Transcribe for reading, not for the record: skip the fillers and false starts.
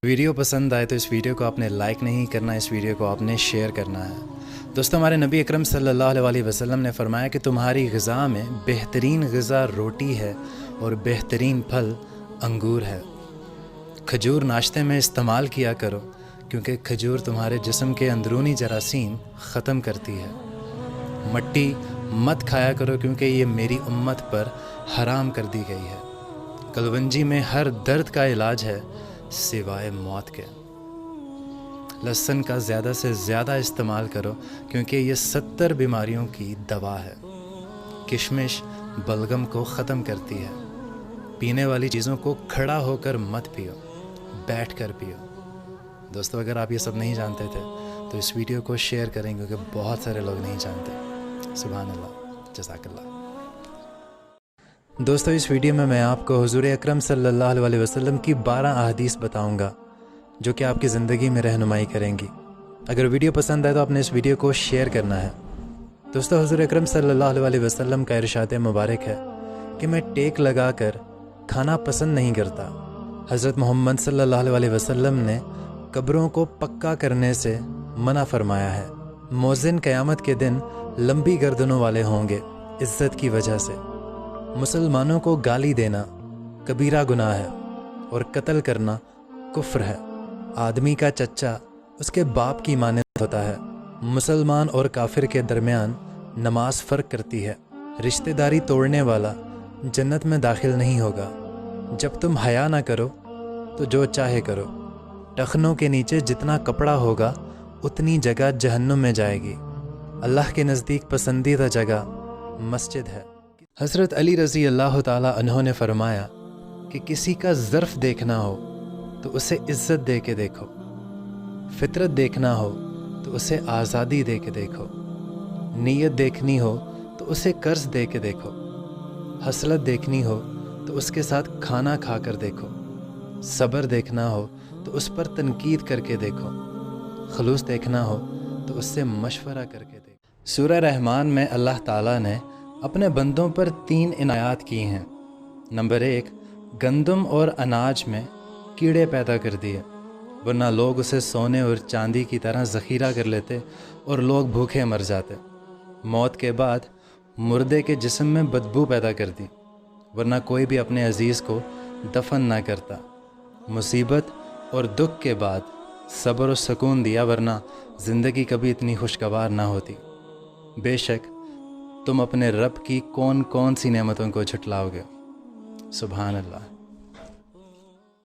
Video پسند آئے تو اس ویڈیو کو آپ نے لائک نہیں کرنا، اس ویڈیو کو آپ نے شیئر کرنا ہے۔ دوستو، ہمارے نبی اکرم صلی اللہ علیہ وسلم نے فرمایا کہ تمہاری غذا میں بہترین غذا روٹی ہے اور بہترین پھل انگور ہے۔ کھجور ناشتے میں استعمال کیا کرو، کیونکہ کھجور تمہارے جسم کے اندرونی جراثیم ختم کرتی ہے۔ مٹی مت کھایا کرو، کیونکہ یہ میری امت پر حرام کر دی گئی ہے۔ کلونجی میں ہر درد کا علاج ہے سوائے موت کے۔ لہسن کا زیادہ سے زیادہ استعمال کرو، کیونکہ یہ 70 بیماریوں کی دوا ہے۔ کشمش بلغم کو ختم کرتی ہے۔ پینے والی چیزوں کو کھڑا ہو کر مت پیو، بیٹھ کر پیو۔ دوستو، اگر آپ یہ سب نہیں جانتے تھے تو اس ویڈیو کو شیئر کریں، کیونکہ بہت سارے لوگ نہیں جانتے۔ سبحان اللہ، جزاک اللہ۔ دوستو، اس ویڈیو میں آپ کو حضور اکرم صلی اللہ علیہ وسلم کی 12 احادیث بتاؤں گا جو کہ آپ کی زندگی میں رہنمائی کریں گی۔ اگر ویڈیو پسند آئے تو آپ نے اس ویڈیو کو شیئر کرنا ہے۔ دوستو، حضور اکرم صلی اللہ علیہ وسلم کا ارشاد مبارک ہے کہ میں ٹیک لگا کر کھانا پسند نہیں کرتا۔ حضرت محمد صلی اللہ علیہ وسلم نے قبروں کو پکا کرنے سے منع فرمایا ہے۔ موذن قیامت کے دن لمبی گردنوں والے ہوں گے عزت کی وجہ سے۔ مسلمانوں کو گالی دینا کبیرہ گناہ ہے اور قتل کرنا کفر ہے۔ آدمی کا چچا اس کے باپ کی مانند ہوتا ہے۔ مسلمان اور کافر کے درمیان نماز فرق کرتی ہے۔ رشتہ داری توڑنے والا جنت میں داخل نہیں ہوگا۔ جب تم حیا نہ کرو تو جو چاہے کرو۔ ٹخنوں کے نیچے جتنا کپڑا ہوگا اتنی جگہ جہنم میں جائے گی۔ اللہ کے نزدیک پسندیدہ جگہ مسجد ہے۔ حضرت علی رضی اللہ تعالی عنہ نے فرمایا کہ کسی کا ظرف دیکھنا ہو تو اسے عزت دے کے دیکھو، فطرت دیکھنا ہو تو اسے آزادی دے کے دیکھو، نیت دیکھنی ہو تو اسے قرض دے کے دیکھو، حسرت دیکھنی ہو تو اس کے ساتھ کھانا کھا کر دیکھو، صبر دیکھنا ہو تو اس پر تنقید کر کے دیکھو، خلوص دیکھنا ہو تو اس سے مشورہ کر کے دیکھو۔ سورہ رحمان میں اللہ تعالیٰ نے اپنے بندوں پر 3 عنایات کی ہیں۔ نمبر 1، گندم اور اناج میں کیڑے پیدا کر دیے، ورنہ لوگ اسے سونے اور چاندی کی طرح ذخیرہ کر لیتے اور لوگ بھوکے مر جاتے۔ موت کے بعد مردے کے جسم میں بدبو پیدا کر دی، ورنہ کوئی بھی اپنے عزیز کو دفن نہ کرتا۔ مصیبت اور دکھ کے بعد صبر و سکون دیا، ورنہ زندگی کبھی اتنی خوشگوار نہ ہوتی۔ بے شک تم اپنے رب کی کون کون سی نعمتوں کو جھٹلاؤ گے۔ سبحان اللہ۔